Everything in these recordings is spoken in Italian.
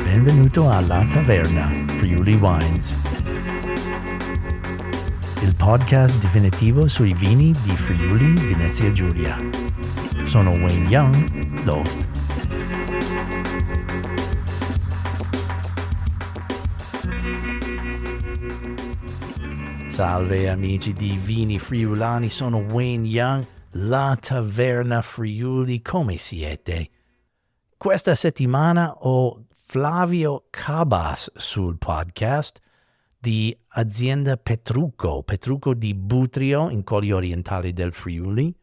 Benvenuto alla Taverna, Friuli Wines, il podcast definitivo sui vini di Friuli Venezia Giulia. Sono Wayne Young, l'host. Salve amici di Vini Friulani, sono Wayne Young, la Taverna Friuli, come siete? Questa settimana ho Flavio Cabas sul podcast di azienda Petrucco di Butrio in Colli Orientali del Friuli.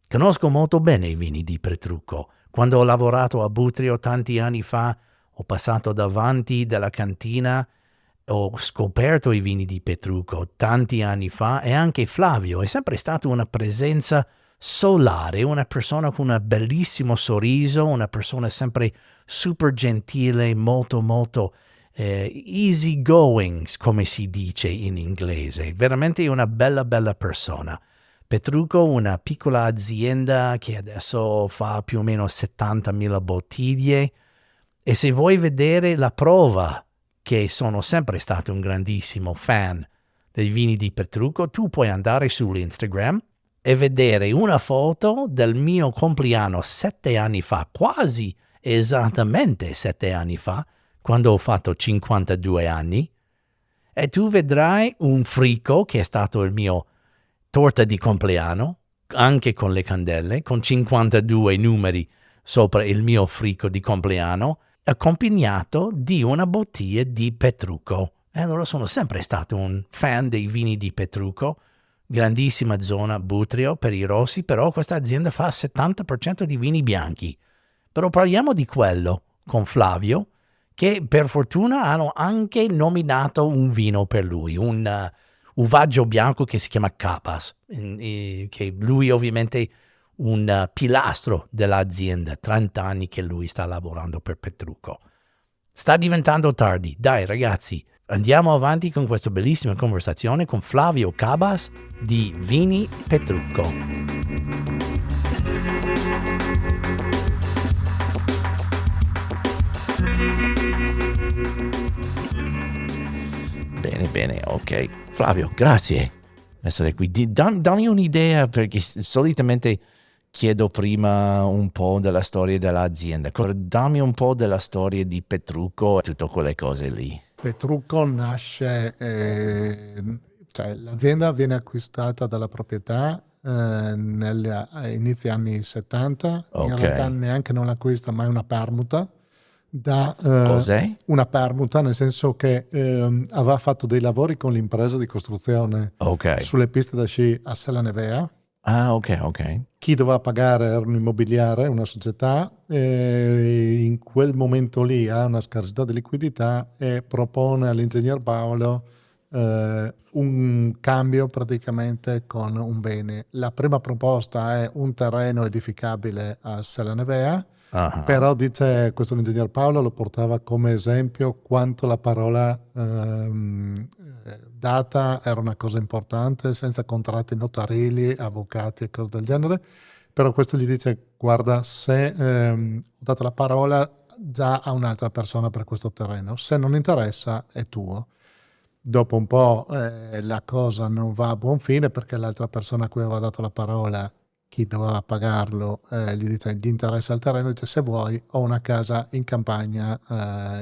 Conosco molto bene i vini di Petrucco. Quando ho lavorato a Butrio tanti anni fa, ho passato davanti della cantina, ho scoperto i vini di Petrucco tanti anni fa e anche Flavio è sempre stato una presenza solare, una persona con un bellissimo sorriso, una persona sempre super gentile, molto easy going, come si dice in inglese. Veramente una bella persona. Petrucco, una piccola azienda che adesso fa più o meno 70.000 bottiglie, e se vuoi vedere la prova che sono sempre stato un grandissimo fan dei vini di Petrucco, tu puoi andare sull'Instagram e vedere una foto del mio compleanno 7 anni fa, quasi esattamente 7 anni fa, quando ho fatto 52 anni, e tu vedrai un frico che è stato il mio torta di compleanno, anche con le candele, con 52 numeri sopra il mio frico di compleanno, accompagnato di una bottiglia di Petrucco. E allora sono sempre stato un fan dei vini di Petrucco, grandissima zona Butrio per i rossi, però questa azienda fa 70% di vini bianchi. Però parliamo di quello con Flavio, che per fortuna hanno anche nominato un vino per lui, un uvaggio bianco che si chiama Cabas, che lui ovviamente un pilastro dell'azienda, 30 anni che lui sta lavorando per Petrucco. Sta diventando tardi, dai ragazzi, andiamo avanti con questa bellissima conversazione con Flavio Cabas di Vini Petrucco. Bene, ok. Flavio, grazie per essere qui. Dammi un'idea, perché solitamente chiedo prima un po' della storia dell'azienda. Dammi un po' della storia di Petrucco e tutte quelle cose lì. Petrucco nasce, cioè l'azienda viene acquistata dalla proprietà negli inizi anni 70, Ok. In realtà neanche non l'acquista, ma è una permuta. Cos'è? Una permuta, nel senso che aveva fatto dei lavori con l'impresa di costruzione sulle piste da sci a Sella Nevea. Ah, ok. Chi doveva pagare era un immobiliare, una società, e in quel momento lì ha una scarsità di liquidità e propone all'ingegner Paolo un cambio praticamente con un bene. La prima proposta è un terreno edificabile a Sella Nevea, però dice questo l'ingegner Paolo lo portava come esempio quanto la parola data era una cosa importante, senza contratti notarili, avvocati e cose del genere. Però questo gli dice: guarda, se ho dato la parola già a un'altra persona per questo terreno, se non interessa è tuo. Dopo un po' la cosa non va a buon fine, perché l'altra persona a cui aveva dato la parola, chi doveva pagarlo, gli dice: gli interessa il terreno, dice: se vuoi ho una casa in campagna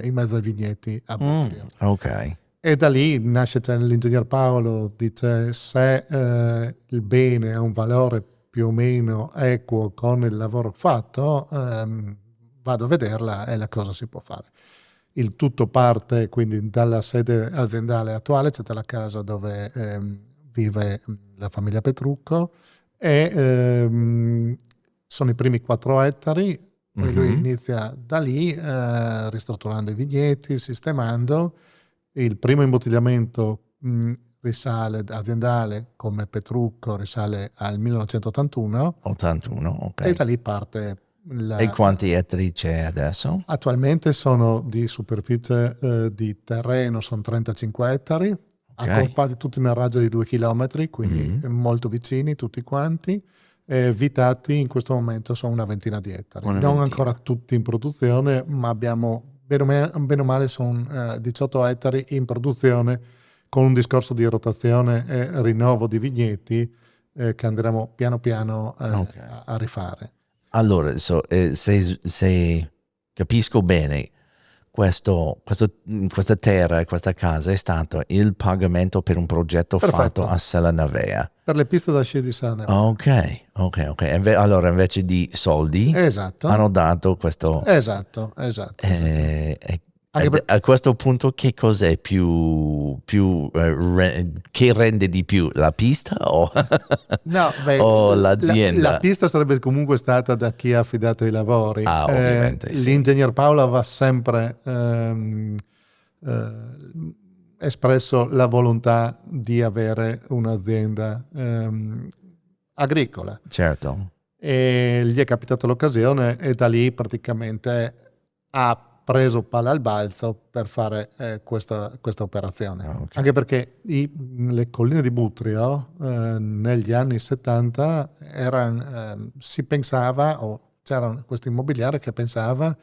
in mezzo ai vigneti a Butrio. Ok. E da lì nasce, l'ingegner Paolo dice: se il bene ha un valore più o meno equo con il lavoro fatto, vado a vederla e la cosa si può fare. Il tutto parte quindi dalla sede aziendale attuale, c'è la casa dove vive la famiglia Petrucco, e sono i primi 4 ettari. Poi lui inizia da lì, ristrutturando i vigneti, sistemando. Il primo imbottigliamento risale aziendale come Petrucco, risale al 1981. 81, ok. E da lì parte E quanti ettari c'è adesso? Attualmente sono di superficie di terreno, sono 35 ettari. accorpati tutti nel raggio di 2 chilometri, quindi molto vicini tutti quanti. Vitati in questo momento sono una ventina di ettari, non ancora tutti in produzione, ma abbiamo bene o male sono 18 ettari in produzione, con un discorso di rotazione e rinnovo di vigneti che andremo piano piano a rifare. Allora, se capisco bene, questa terra, questa casa è stato il pagamento per un progetto fatto a Sella Navea. Per le piste da sci di Sella Navea. Ok. Allora, invece di soldi, hanno dato questo... Esatto. A questo punto che cos'è che rende di più, la pista o, o l'azienda? La pista sarebbe comunque stata da chi ha affidato i lavori. Ovviamente sì. L'ingegner Paolo aveva sempre espresso la volontà di avere un'azienda agricola. Certo. E gli è capitata l'occasione e da lì praticamente ha preso palla al balzo per fare questa operazione. Anche perché le colline di Butrio negli anni 70 si pensava, o c'era questo immobiliare che pensava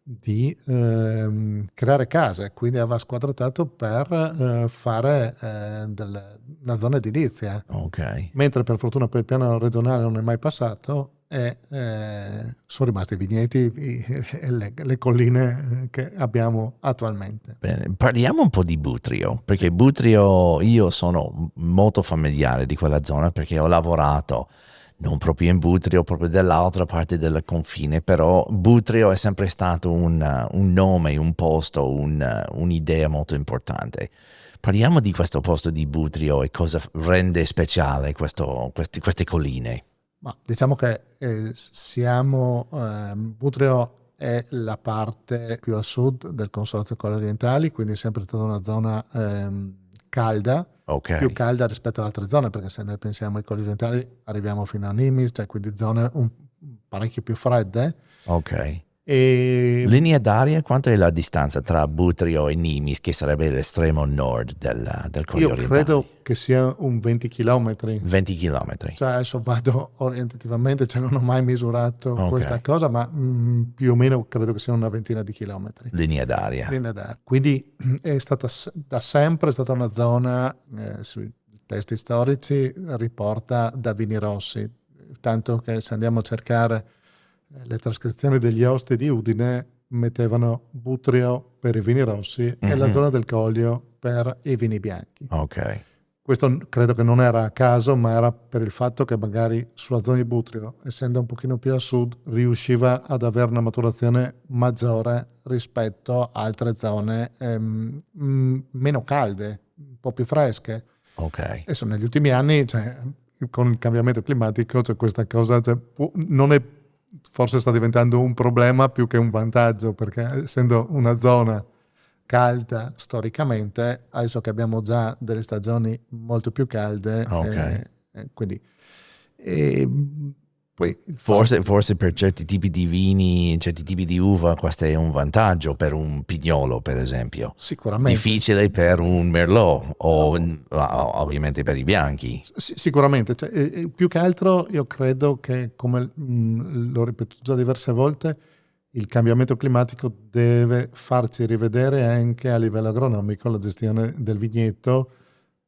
di creare case, quindi aveva squadratato per fare una zona edilizia. Mentre per fortuna poi il piano regionale non è mai passato e sono rimasti i vigneti e le colline che abbiamo attualmente. Bene, parliamo un po' di Butrio, perché Butrio, io sono molto familiare di quella zona perché ho lavorato non proprio in Butrio, proprio dall'altra parte del confine, però Butrio è sempre stato un nome, un posto, un'idea molto importante. Parliamo di questo posto di Butrio e cosa rende speciale queste colline. Ma diciamo che Butrio è la parte più a sud del Consorzio Colle Orientali, quindi è sempre stata una zona calda, più calda rispetto ad altre zone, perché se noi pensiamo ai Colli Orientali arriviamo fino a Nimis, cioè quindi zone parecchio più fredde. E linea d'aria, quanto è la distanza tra Butrio e Nimis, che sarebbe l'estremo nord del Colli Orientali? Io credo che sia un 20 chilometri. 20 chilometri. Cioè adesso vado orientativamente, cioè non ho mai misurato questa cosa, ma più o meno credo che sia una ventina di chilometri. Linea d'aria. Quindi è stata da sempre una zona, sui testi storici riporta da vini rossi, tanto che se andiamo a cercare le trascrizioni degli osti di Udine mettevano Butrio per i vini rossi e la zona del Collio per i vini bianchi. Questo credo che non era a caso, ma era per il fatto che magari sulla zona di Butrio, essendo un pochino più a sud, riusciva ad avere una maturazione maggiore rispetto a altre zone meno calde, un po' più fresche. Adesso negli ultimi anni, con il cambiamento climatico, questa cosa non è, forse sta diventando un problema più che un vantaggio, perché essendo una zona calda storicamente, adesso che abbiamo già delle stagioni molto più calde, quindi poi forse per certi tipi di vini, certi tipi di uva, questo è un vantaggio per un pignolo, per esempio. Sicuramente. Difficile per un merlot o ovviamente per i bianchi. Sicuramente. Più che altro io credo che, come l'ho ripetuto già diverse volte, il cambiamento climatico deve farci rivedere anche a livello agronomico la gestione del vigneto,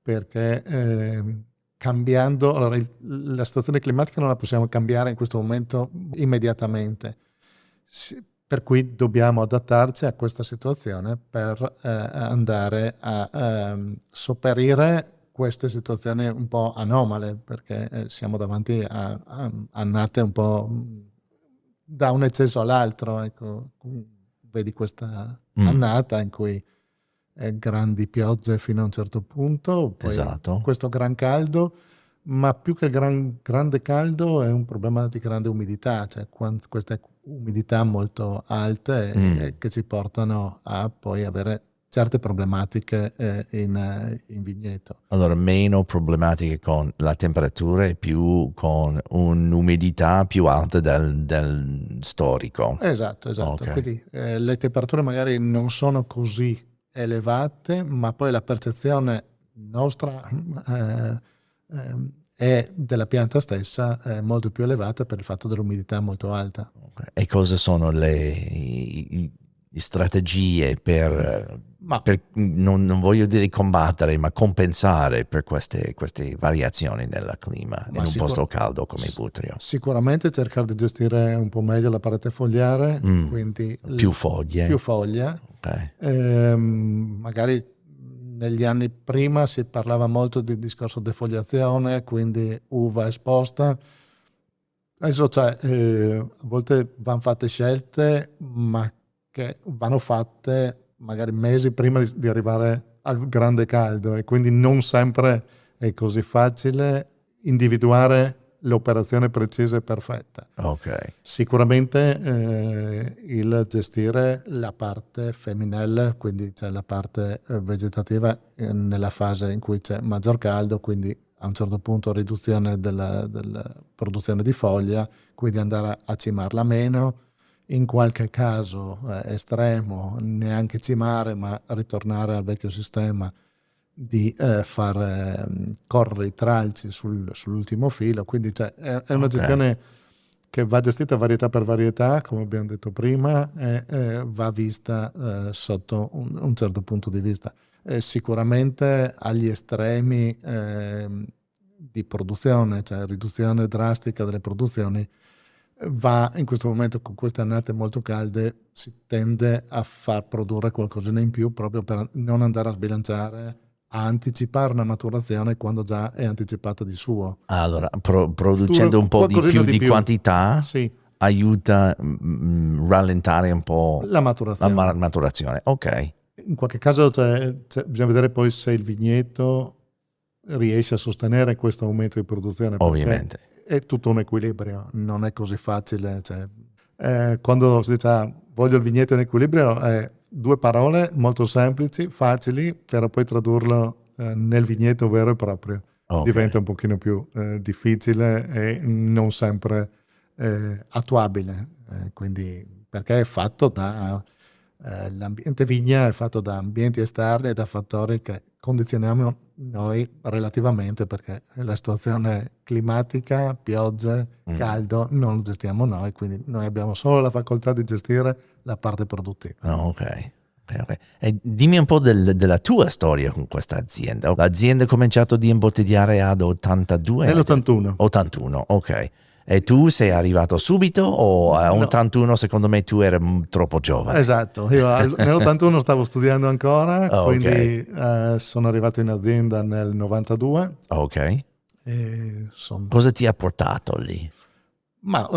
perché cambiando, allora la situazione climatica non la possiamo cambiare in questo momento immediatamente, per cui dobbiamo adattarci a questa situazione per andare a sopperire queste situazioni un po' anomale, perché siamo davanti a annate un po' da un eccesso all'altro. Ecco, vedi questa annata in cui grandi piogge fino a un certo punto, poi questo gran caldo, ma più che grande caldo è un problema di grande umidità, cioè queste umidità molto alte che ci portano a poi avere certe problematiche in vigneto. Allora, meno problematiche con la temperatura e più con un'umidità più alta del storico. Esatto. Quindi le temperature magari non sono così elevate, ma poi la percezione nostra e della pianta stessa è molto più elevata per il fatto dell'umidità molto alta. Okay. E cosa sono le strategie Ma non voglio dire combattere, ma compensare per queste variazioni nel clima in un posto caldo come Butrio? Sicuramente cercare di gestire un po' meglio la parete fogliare, quindi Più foglie. più foglia. Okay. Magari negli anni prima si parlava molto di discorso defoliazione, quindi uva esposta. Adesso a volte vanno fatte scelte, ma che vanno fatte magari mesi prima di arrivare al grande caldo, e quindi non sempre è così facile individuare l'operazione precisa e perfetta. Okay. Sicuramente il gestire la parte femminile, quindi c'è la parte vegetativa nella fase in cui c'è maggior caldo, quindi a un certo punto riduzione della produzione di foglia, quindi andare a cimarla meno, in qualche caso estremo neanche cimare ma ritornare al vecchio sistema di far correre i tralci sull'ultimo filo, quindi è una gestione che va gestita varietà per varietà, come abbiamo detto prima, e va vista sotto un certo punto di vista. Sicuramente agli estremi di produzione, cioè riduzione drastica delle produzioni, va in questo momento, con queste annate molto calde, si tende a far produrre qualcosina in più proprio per non andare a sbilanciare, a anticipare una maturazione quando già è anticipata di suo. Allora, producendo un po' di Qualcosina più di quantità sì, aiuta rallentare un po' la maturazione. maturazione. Ok, In qualche caso bisogna vedere poi se il vigneto riesce a sostenere questo aumento di produzione, perché ovviamente. è tutto un equilibrio, non è così facile. Quando si dice voglio il vigneto in equilibrio, è due parole molto semplici, facili, però poi tradurlo nel vigneto vero e proprio diventa un pochino più difficile e non sempre attuabile. Quindi, perché è fatto da l'ambiente vigna, è fatto da ambienti esterni e da fattori che condizioniamo noi relativamente, perché la situazione climatica, piogge, caldo, non lo gestiamo noi, quindi noi abbiamo solo la facoltà di gestire la parte produttiva. Ok. E dimmi un po' della tua storia con questa azienda. L'azienda ha cominciato di imbottigliare ad 82? Nell'81. 81, ok. E tu sei arrivato subito o a No. 81 secondo me tu eri troppo giovane? Esatto, io nell'81 stavo studiando ancora, Oh, ok. quindi sono arrivato in azienda nel 92. Ok. E Cosa ti ha portato lì? Perché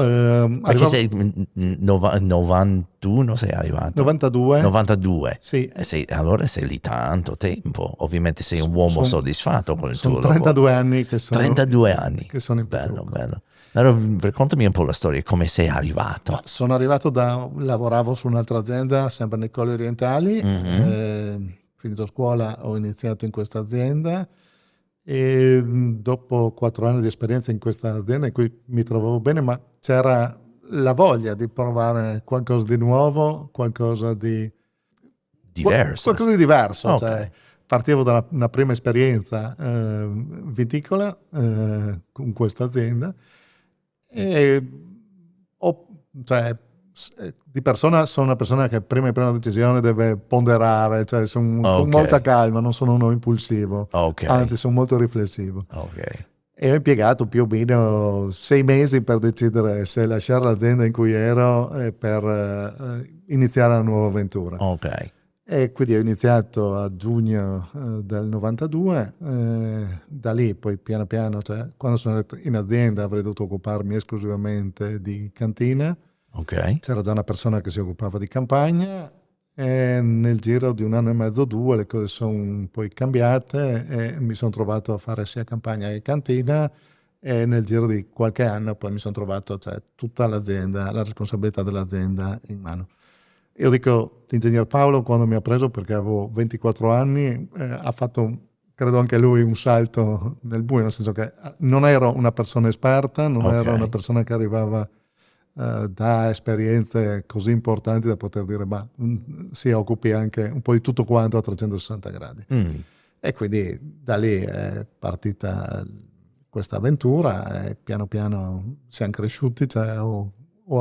arrivavo sei 91 sei arrivato? 92. 92. Sì. Allora sei lì tanto tempo. Ovviamente sei un uomo soddisfatto con il tuo Sono lavoro. 32 anni che sono 32 anni. Che sono in Bello, Petrucco. bello. Allora raccontami un po' la storia, come sei arrivato. Sono arrivato lavoravo su un'altra azienda, sempre nei Colli Orientali. Finito scuola ho iniziato in questa azienda e dopo 4 anni di esperienza in questa azienda in cui mi trovavo bene, ma c'era la voglia di provare qualcosa di nuovo, qualcosa di Diverso. qualcosa di diverso. Ok. Partivo da una prima esperienza viticola con questa azienda e di persona sono una persona che prima di prendere una decisione deve ponderare, con molta calma, non sono uno impulsivo, anzi sono molto riflessivo. E ho impiegato più o meno 6 mesi per decidere se lasciare l'azienda in cui ero per iniziare una nuova avventura. E quindi ho iniziato a giugno del 92, da lì poi piano piano, quando sono andato in azienda avrei dovuto occuparmi esclusivamente di cantina. C'era già una persona che si occupava di campagna e nel giro di 1 anno e mezzo, 2, le cose sono un po' cambiate e mi sono trovato a fare sia campagna che cantina, e nel giro di qualche anno poi mi sono trovato tutta l'azienda, la responsabilità dell'azienda in mano. Io dico, l'ingegner Paolo quando mi ha preso, perché avevo 24 anni, ha fatto, credo anche lui, un salto nel buio, nel senso che non ero una persona esperta, non ero una persona che arrivava da esperienze così importanti da poter dire, si occupi anche un po' di tutto quanto a 360 gradi. E quindi da lì è partita questa avventura e piano piano siamo cresciuti, cioè ho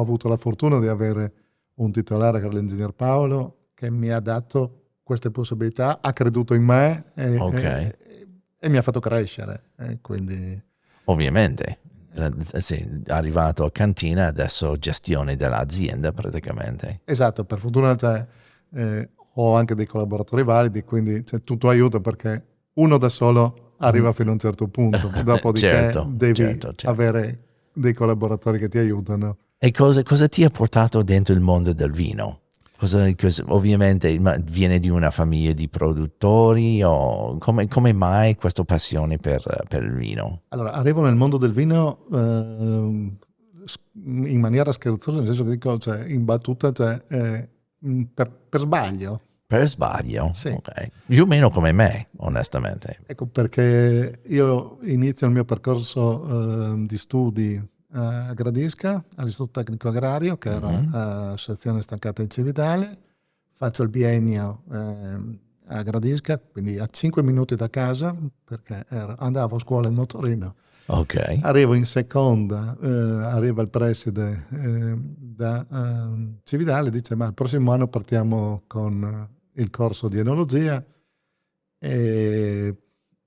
avuto la fortuna di avere un titolare che era l'ingegner Paolo che mi ha dato queste possibilità, ha creduto in me Ok, e mi ha fatto crescere. E quindi ovviamente. Sì, arrivato a cantina, adesso gestione dell'azienda praticamente. esatto, per fortuna cioè, ho anche dei collaboratori validi, quindi c'è tutto aiuto perché uno da solo arriva fino a un certo punto, dopodiché Certo, devi certo, certo. avere dei collaboratori che ti aiutano. E cosa ti ha portato dentro il mondo del vino? Ovviamente viene di una famiglia di produttori o come mai questa passione per il vino? Allora, arrivo nel mondo del vino in maniera scherzosa, nel senso che dico, cioè, in battuta, cioè, per sbaglio. Per sbaglio? Sì, Ok. Più o meno come me, onestamente. ecco perché io inizio il mio percorso di studi a Gradisca, all'Istituto Tecnico Agrario, che Mhm. era sezione staccata in Civitale, faccio il biennio a Gradisca, quindi a 5 minuti da casa, perché andavo a scuola in motorino. Ok. Arrivo in seconda, arriva il preside da Cividale, dice ma il prossimo anno partiamo con il corso di enologia e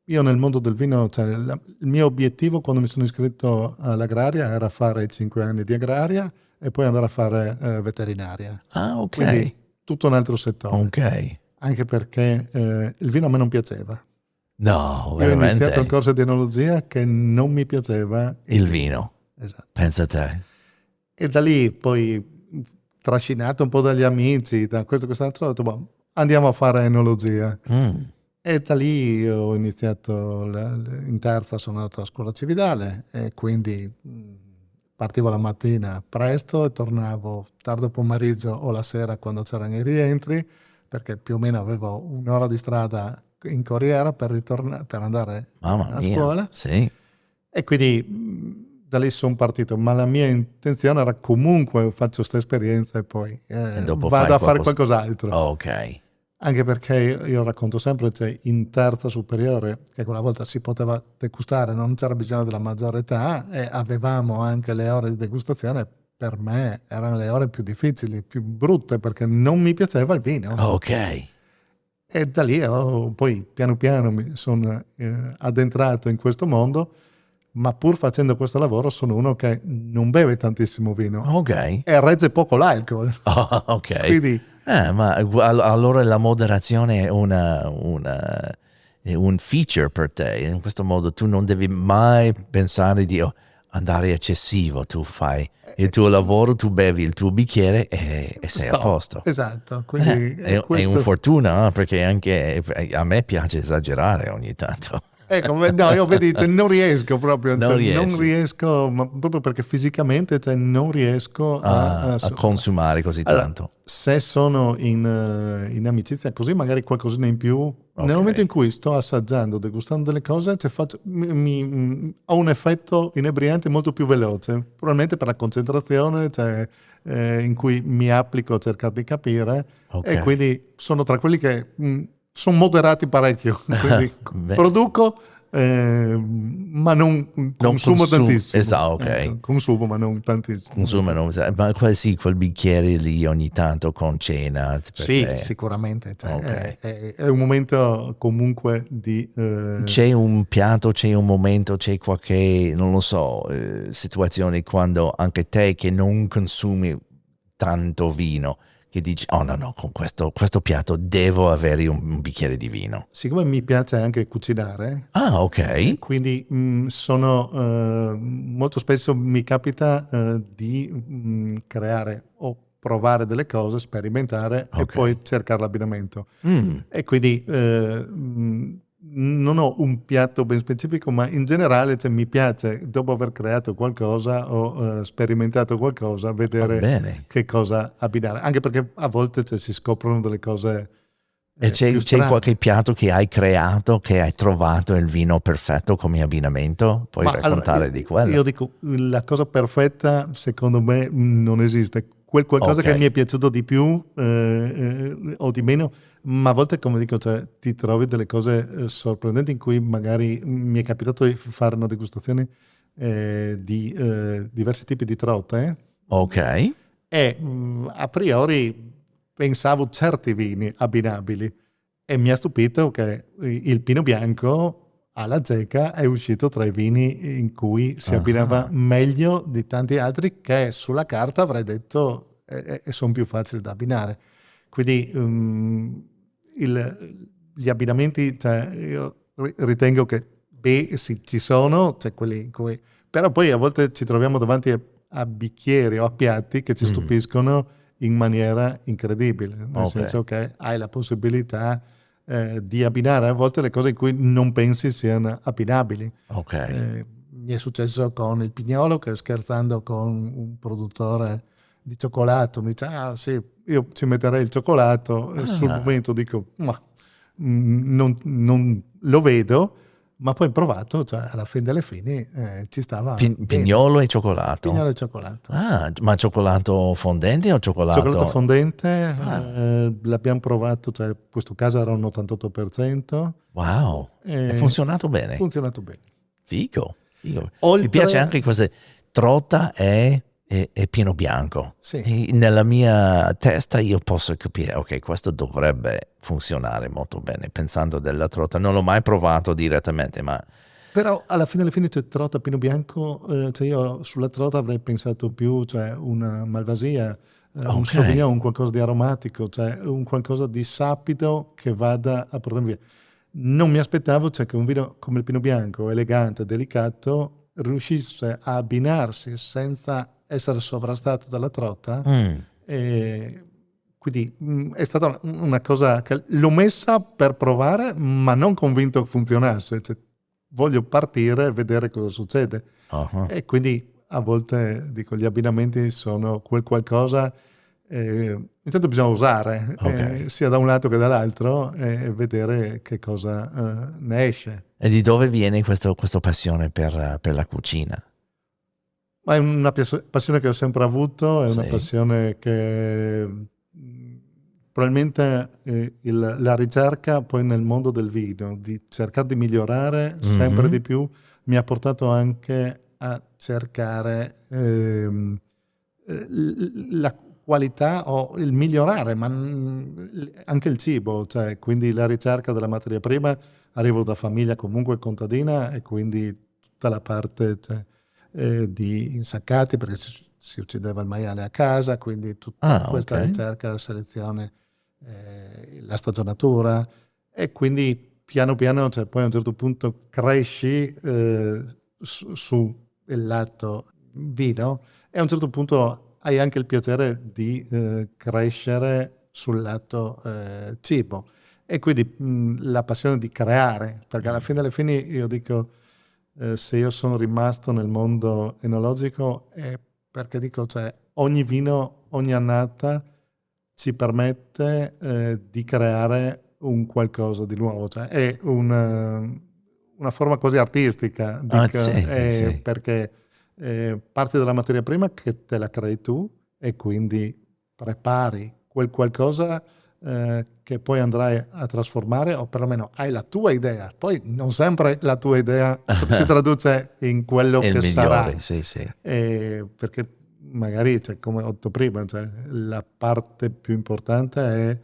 io nel mondo del vino, cioè, il mio obiettivo quando mi sono iscritto all'agraria era fare i 5 anni di agraria e poi andare a fare veterinaria. Ah, ok. Quindi tutto un altro settore, Ok. anche perché il vino a me non piaceva. No, Io ho iniziato il veramente. corso di enologia che non mi piaceva il Il vino. vino. Esatto. Pensa a te. E da lì poi trascinato un po' dagli amici, da questo e quest'altro, ho detto, boh, andiamo a fare enologia. Mm. E da lì ho iniziato, in terza sono andato a scuola cividale e quindi partivo la mattina presto e tornavo tardo pomeriggio o la sera quando c'erano i rientri, perché più o meno avevo un'ora di strada in corriera per andare Mamma a mia. scuola. Sì. E quindi da lì sono partito, ma la mia intenzione era comunque faccio questa esperienza e poi E dopo vado fai a fare qualcosa. qualcos'altro. Ok. Anche perché io racconto sempre, cioè, in terza superiore, che quella volta si poteva degustare, non c'era bisogno della maggiore età e avevamo anche le ore di degustazione. Per me erano le ore più difficili, più brutte, perché non mi piaceva il vino. Ok. E da lì poi piano piano mi sono addentrato in questo mondo, ma pur facendo questo lavoro sono uno che non beve tantissimo vino Ok. e regge poco l'alcol. Oh, ok. Quindi Ma allora la moderazione è è un feature per te. In questo modo tu non devi mai pensare di andare eccessivo. Tu fai il tuo lavoro, tu bevi il tuo bicchiere e sei a stop, posto. esatto. Quindi È un questo. fortuna, perché anche a me piace esagerare ogni tanto. Ecco, no, io vedi, cioè, non riesco proprio, Non cioè, non riesci riesco, ma proprio perché fisicamente cioè, non riesco a consumare così allora, tanto. se sono in amicizia così, magari qualcosina in più, nel Ok. momento in cui sto assaggiando, degustando delle cose, cioè, ho un effetto inebriante molto più veloce, probabilmente per la concentrazione, cioè, in cui mi applico a cercare di capire Ok. e quindi sono tra quelli che sono moderati parecchio, quindi Beh, produco ma non non consumo consumi. tantissimo. Esatto, ok. Consumo ma non tantissimo. Ecco. Consumano, ma quel bicchiere lì ogni tanto con cena per Sì, te. sicuramente, cioè, Ok. è un momento comunque di C'è un piatto, c'è un momento, c'è qualche, non lo so, situazione quando anche te che non consumi tanto vino, che dici, oh no, no, con questo piatto devo avere un bicchiere di vino. siccome mi piace anche cucinare, Ah, ok. quindi sono molto spesso mi capita di creare o provare delle cose, sperimentare e Ok. poi cercare l'abbinamento. Mm, E quindi non ho un piatto ben specifico, ma in generale cioè, mi piace, dopo aver creato qualcosa o sperimentato qualcosa, va vedere bene. che cosa abbinare. Anche perché a volte cioè, si scoprono delle cose E più c'è qualche strane. piatto che hai creato, che hai trovato il vino perfetto come abbinamento? Puoi Ma allora, raccontare di io quello? dico, la cosa perfetta secondo me non esiste. quel qualcosa che Ok. mi è piaciuto di più o di meno, ma a volte, come dico, cioè, ti trovi delle cose sorprendenti in cui magari mi è capitato di fare una degustazione di diversi tipi di trote Ok. e a priori pensavo certi vini abbinabili e mi ha stupito che il Pino Bianco alla zecca è uscito tra i vini in cui si abbinava Ah. meglio di tanti altri che sulla carta avrei detto sono più facili da abbinare. Quindi gli abbinamenti, cioè, io ritengo che sì, ci sono, cioè quelli in cui... Però poi a volte ci troviamo davanti a bicchieri o a piatti che ci Mm. stupiscono in maniera incredibile, nel Ok. senso che hai la possibilità di abbinare a volte le cose in cui non pensi siano abbinabili. Ok. Mi è successo con il pignolo che scherzando con un produttore di cioccolato mi dice ah sì, io ci metterei il cioccolato e sul Ah. momento dico ma non lo vedo, ma poi provato, cioè alla fine delle fini ci stava bene. Pignolo e cioccolato. Pignolo e cioccolato. Ah, ma cioccolato fondente o Cioccolato cioccolato? fondente, Ah, l'abbiamo provato, cioè questo caso era un 88%, wow. È e funzionato ha bene. funzionato bene. Figo. Figo. Mi piace Oltre, anche questa trota e Pino Bianco. sì, E nella mia testa io posso capire, ok, questo dovrebbe funzionare molto bene, pensando della trota. Non l'ho mai provato direttamente, ma però alla fine delle fini c'è trota Pino Bianco, cioè io sulla trota avrei pensato più, cioè una malvasia, un ok. sauvignon, un qualcosa di aromatico, cioè un qualcosa di sapido che vada a portare via. Non mi aspettavo, cioè, che un vino come il Pino Bianco, elegante, delicato, riuscisse a abbinarsi senza essere sovrastato dalla trota. Mm, E quindi è stata una cosa che l'ho messa per provare, ma non convinto che funzionasse. Cioè, voglio partire e vedere cosa succede. uh-huh. E quindi a volte dico gli abbinamenti sono quel qualcosa. Intanto bisogna usare Ok. sia da un lato che dall'altro e vedere che cosa ne esce. E di dove viene questa passione per la cucina? Ma è una passione che ho sempre avuto, è una Sì. passione che probabilmente la ricerca poi nel mondo del vino, di cercare di migliorare sempre Mhm. di più, mi ha portato anche a cercare la qualità o il migliorare, ma anche il cibo, cioè quindi la ricerca della materia prima. Arrivo da famiglia comunque contadina e quindi tutta la parte, cioè, di insaccati perché si uccideva il maiale a casa, quindi tutta Ah, ok. questa ricerca, la selezione, la stagionatura e quindi piano piano, cioè, poi a un certo punto cresci su il lato vino e a un certo punto hai anche il piacere di crescere sul lato cibo e quindi la passione di creare, perché alla fine Mm. delle fini io dico se io sono rimasto nel mondo enologico è perché dico, cioè, ogni vino, ogni annata ci permette di creare un qualcosa di nuovo, cioè è una forma quasi artistica, Ah, dico, sì, sì, sì. perché parti dalla materia prima che te la crei tu e quindi prepari quel qualcosa che poi andrai a trasformare o perlomeno hai la tua idea, poi non sempre la tua idea si traduce in quello È il che sarà, migliore, sì, sì. perché magari, cioè, come ho detto prima, cioè, la parte più importante è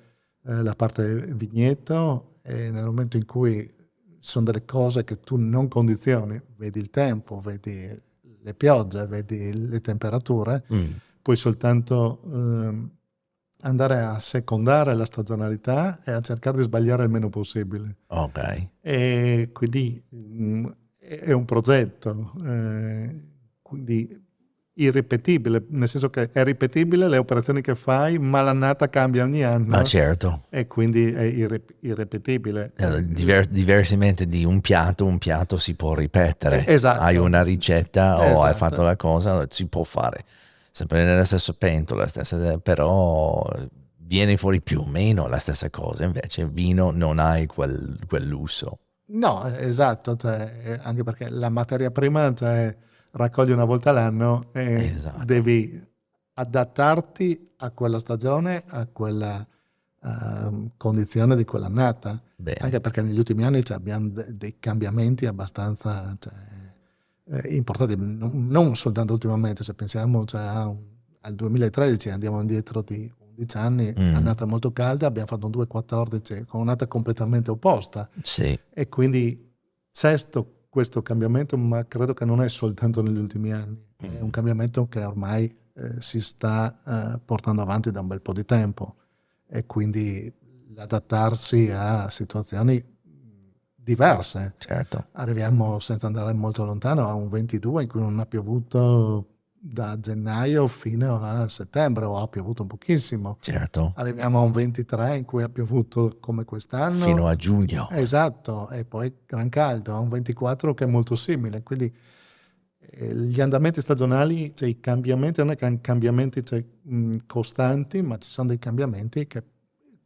la parte vigneto e nel momento in cui sono delle cose che tu non condizioni, vedi il tempo, vedi le piogge, vedi le temperature, Mm, puoi soltanto andare a secondare la stagionalità e a cercare di sbagliare il meno possibile. ok. E quindi è un progetto, quindi irripetibile, nel senso che è ripetibile le operazioni che fai, ma l'annata cambia ogni Ma anno certo. e quindi è irrepetibile. Diversamente di un piatto si può ripetere. Hai Esatto, una ricetta o hai fatto esatto. la cosa, si può fare. Sempre nella stessa pentola, però viene fuori più o meno la stessa cosa. Invece il vino non hai quel lusso. No, esatto, cioè, anche perché la materia prima, cioè, raccogli una volta all'anno e Esatto. devi adattarti a quella stagione, a quella condizione di quell'annata. Bene. Anche perché negli ultimi anni abbiamo dei cambiamenti abbastanza importanti, non soltanto ultimamente, se pensiamo al 2013, andiamo indietro di 11 anni, annata molto calda, abbiamo fatto un 2014 con un'annata completamente opposta. Sì. E quindi c'è questo cambiamento, ma credo che non è soltanto negli ultimi anni, è un cambiamento che ormai si sta portando avanti da un bel po' di tempo, e quindi l'adattarsi a situazioni diverse. Certo. Arriviamo, senza andare molto lontano, a un 22 in cui non ha piovuto da gennaio fino a settembre, o ha piovuto pochissimo. Certo. Arriviamo a un 23 in cui ha piovuto come quest'anno. Fino a giugno. Esatto, e poi gran caldo, a un 24 che è molto simile. Quindi gli andamenti stagionali, cioè i cambiamenti, non è che cambiamenti costanti, ma ci sono dei cambiamenti che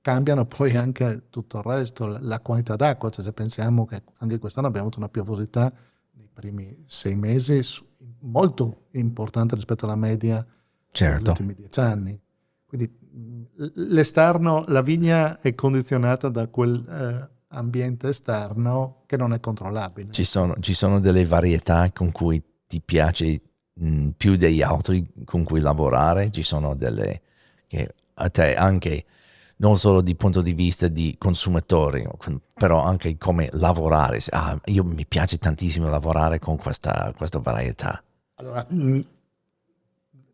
cambiano poi anche tutto il resto, la quantità d'acqua. Cioè, se pensiamo che anche quest'anno abbiamo avuto una piovosità nei primi 6 mesi molto importante rispetto alla media degli Certo. ultimi 10 anni. Quindi l'esterno, la vigna è condizionata da quel ambiente esterno che non è controllabile. Ci sono delle varietà con cui ti piace più degli altri con cui lavorare? Ci sono delle che a te anche, non solo di punto di vista di consumatori, però anche come lavorare. Io mi piace tantissimo lavorare con questa varietà. Allora,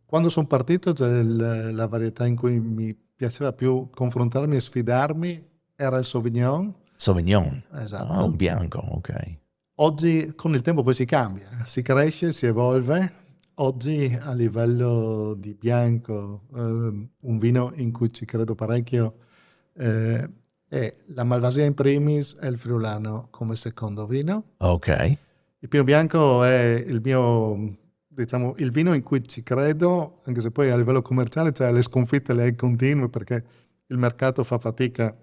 quando sono partito, la varietà in cui mi piaceva più confrontarmi e sfidarmi era il Sauvignon. Sauvignon. Esatto. Un bianco, ok. Oggi con il tempo poi si cambia, si cresce, si evolve. Oggi a livello di bianco, un vino in cui ci credo parecchio è la Malvasia in primis e il Friulano come secondo vino. Ok. Il Pinot Bianco è il mio, diciamo, il vino in cui ci credo, anche se poi a livello commerciale le sconfitte le hai continue, perché il mercato fa fatica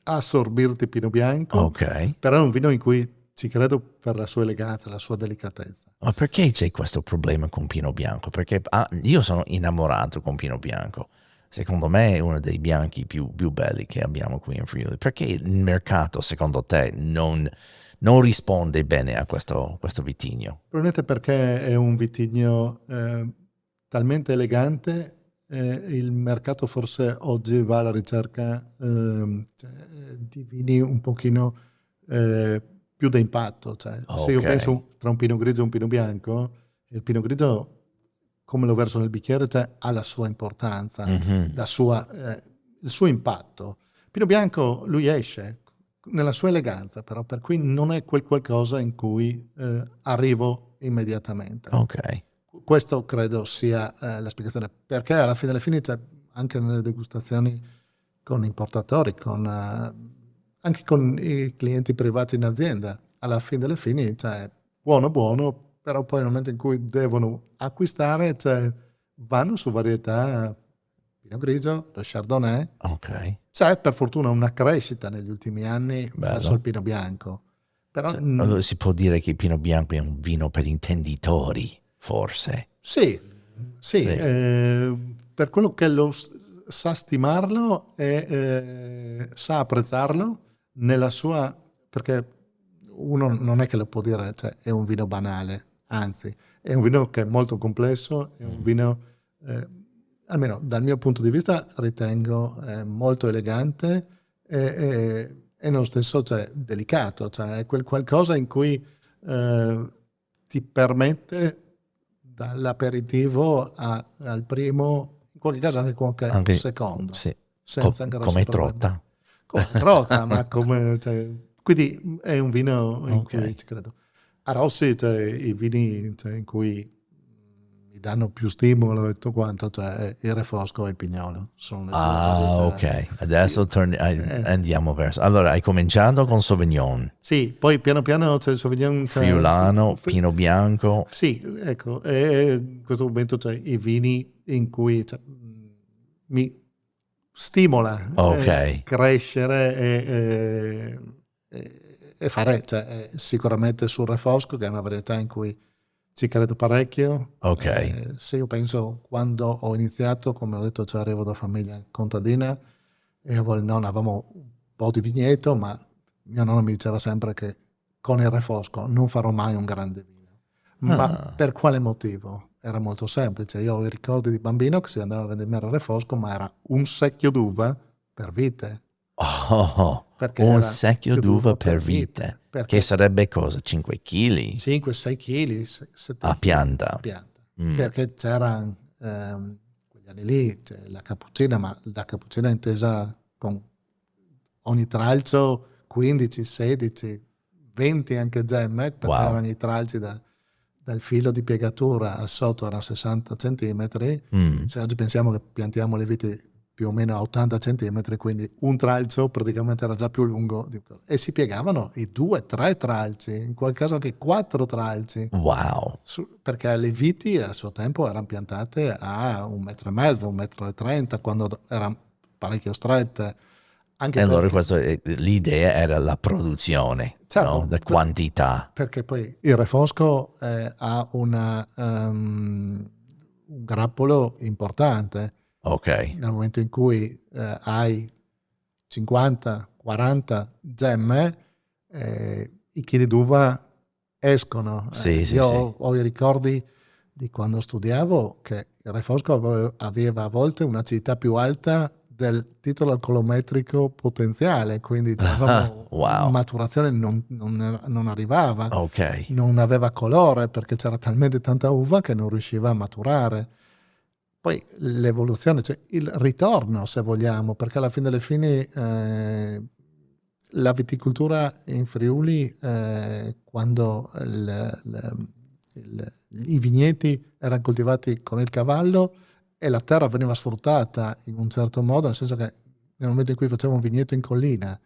a assorbirti Pinot Bianco. Ok. Però è un vino in cui ci credo per la sua eleganza, la sua delicatezza. Ma perché c'è questo problema con Pinot Bianco? Perché io sono innamorato con Pinot Bianco. Secondo me è uno dei bianchi più belli che abbiamo qui in Friuli. Perché il mercato, secondo te, non risponde bene a questo vitigno? Probabilmente perché è un vitigno talmente elegante, il mercato forse oggi va alla ricerca di vini un pochino più da impatto. Se io penso tra un Pinot Grigio e un Pinot Bianco, il Pinot Grigio, come lo verso nel bicchiere, ha la sua importanza, il suo impatto. Pinot Bianco, lui esce nella sua eleganza, però, per cui non è quel qualcosa in cui arrivo immediatamente. Ok. Questo credo sia la spiegazione, perché alla fine delle fini, anche nelle degustazioni con importatori, anche con i clienti privati in azienda, alla fine delle fini, buono, però poi nel momento in cui devono acquistare, vanno su varietà Pinot Grigio, lo Chardonnay. Ok. C'è per fortuna una crescita negli ultimi anni verso il Pinot Bianco. Però, allora si può dire che il Pinot Bianco è un vino per intenditori, forse. Sì. Per quello che sa stimarlo e sa apprezzarlo nella sua, perché uno non è che lo può dire, è un vino banale, anzi è un vino che è molto complesso, è un vino almeno dal mio punto di vista ritengo molto elegante e nello stesso delicato, è quel qualcosa in cui ti permette dall'aperitivo al primo, in qualche caso anche qualche secondo, sì. senza come trotta. Come trotta, ma come, quindi è un vino in cui ci credo. A Rossi i vini in cui mi danno più stimolo e tutto quanto, il Refosco e il Pignolo sono le due varietà. Ok, adesso andiamo verso. Allora, hai cominciato con Sauvignon. Sì, poi piano piano c'è il Sauvignon. Friulano, Pinot Bianco. Sì, ecco, e in questo momento i vini in cui mi stimola crescere e fare sicuramente sul Refosco, che è una varietà in cui Ci credo parecchio. Ok. Se io penso quando ho iniziato, come ho detto, cioè arrivo da famiglia contadina e il nonno avevamo un po' di vigneto, ma mio nonno mi diceva sempre che con il refosco non farò mai un grande vino. Ma Ah. per quale motivo? Era molto semplice. Io ho i ricordi di bambino che si andava a vendemmare il refosco, ma era un secchio d'uva per vite. Oh, Perché un era un secchio secchio d'uva d'uva per per vite. vite. Che Perché sarebbe cosa? 5 kg 5-6 kg, 7 a kg a pianta. pianta. Mm. Perché c'era quegli anni lì, c'è la cappuccina, ma la cappuccina intesa con ogni tralcio 15, 16, 20 anche gemme, perché Wow. erano i tralci dal filo di piegatura a sotto erano 60 centimetri. Mm. Se oggi pensiamo che piantiamo le viti più o meno a 80 centimetri, quindi un tralcio praticamente era già più lungo e si piegavano i 2-3 tralci, in quel caso anche 4 tralci, Wow. perché le viti a suo tempo erano piantate a 1,5 metri, 1,30 m, quando erano parecchio strette, E anche allora perché, l'idea era la produzione, no? certo, La quantità. perché poi il refosco ha un grappolo importante. Ok. Nel momento in cui hai 50-40 gemme, i chili d'uva escono. Sì, sì, Io sì. ho i ricordi di quando studiavo che il refosco aveva a volte un'acidità più alta del titolo alcolometrico potenziale, quindi Ah, avevamo wow. maturazione non arrivava, Ok. non aveva colore perché c'era talmente tanta uva che non riusciva a maturare. Poi l'evoluzione, cioè il ritorno se vogliamo, perché alla fine delle fini la viticoltura in Friuli, quando i vigneti erano coltivati con il cavallo e la terra veniva sfruttata in un certo modo, nel senso che nel momento in cui facevo un vigneto in collina,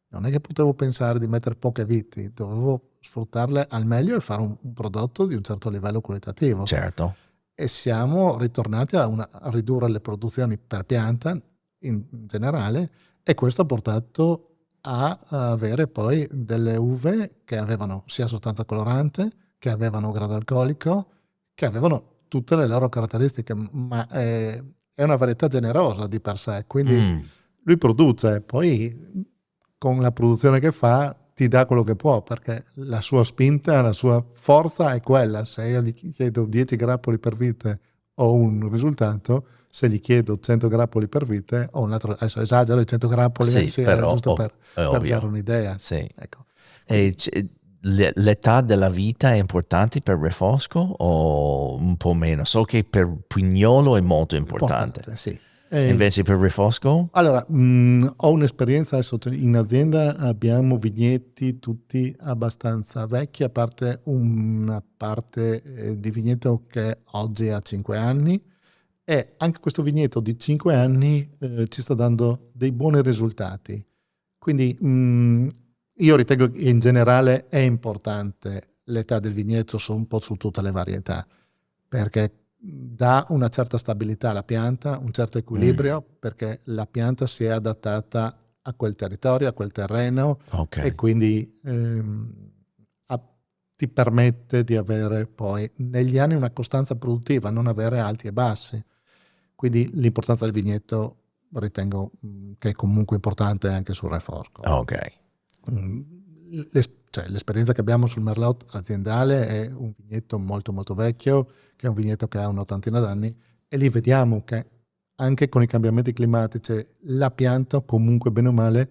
non è che potevo pensare di mettere poche viti, dovevo sfruttarle al meglio e fare un prodotto di un certo livello qualitativo. Certo. E siamo ritornati a ridurre le produzioni per pianta in generale, e questo ha portato a avere poi delle uve che avevano sia sostanza colorante, che avevano grado alcolico, che avevano tutte le loro caratteristiche, ma è una varietà generosa di per sé, quindi Mm. lui produce, poi con la produzione che fa ti dà quello che può, perché la sua spinta, la sua forza è quella. Se io gli chiedo 10 grappoli per vite ho un risultato, se gli chiedo 100 grappoli per vite ho un altro. Adesso esagero, i 100 grappoli Sì, sì, era però giusto è per dare ovvio. un'idea. Sì. Ecco. E Quindi l'età della vita è importante per Refosco o un po' meno? So che per Pignolo è molto importante. importante, sì. Invece per Refosco? Allora, ho un'esperienza adesso, in azienda abbiamo vigneti tutti abbastanza vecchi, a parte una parte di vigneto che oggi ha 5 anni, e anche questo vigneto di 5 anni ci sta dando dei buoni risultati. Quindi io ritengo che in generale è importante l'età del vigneto un po' su tutte le varietà, perché dà una certa stabilità alla pianta, un certo Mm. equilibrio, perché la pianta si è adattata a quel territorio, a quel terreno, Ok. e quindi a- ti permette di avere poi negli anni una costanza produttiva, non avere alti e bassi. Quindi l'importanza del vigneto ritengo che è comunque importante anche sul refosco. Ok. Mm, l'esperienza che abbiamo sul Merlot aziendale è un vigneto molto molto vecchio, che è un vigneto che ha un'ottantina d'anni, e lì vediamo che anche con i cambiamenti climatici la pianta comunque bene o male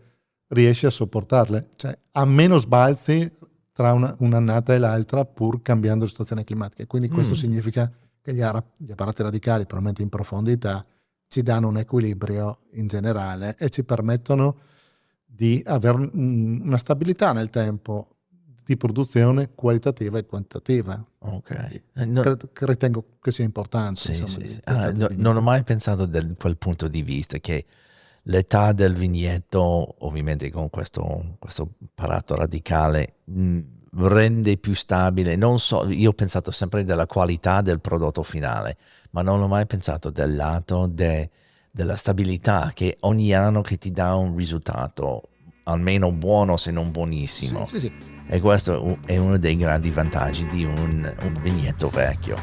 riesce a sopportarle, cioè ha meno sbalzi tra un'annata e l'altra pur cambiando le situazioni climatiche. Quindi questo Mm. significa che gli apparati radicali, probabilmente in profondità, ci danno un equilibrio in generale e ci permettono di avere una stabilità nel tempo di produzione qualitativa e quantitativa. Ok. Che ritengo che sia importante, Sì, insomma, sì, sì. l'età del Non ho vigneto. mai pensato da quel punto di vista che l'età del vigneto, ovviamente con questo apparato radicale, rende più stabile. Non so, io ho pensato sempre della qualità del prodotto finale, ma non ho mai pensato del lato della stabilità che ogni anno che ti dà un risultato almeno buono se non buonissimo. Sì, sì, sì. E questo è uno dei grandi vantaggi di un vignetto vecchio.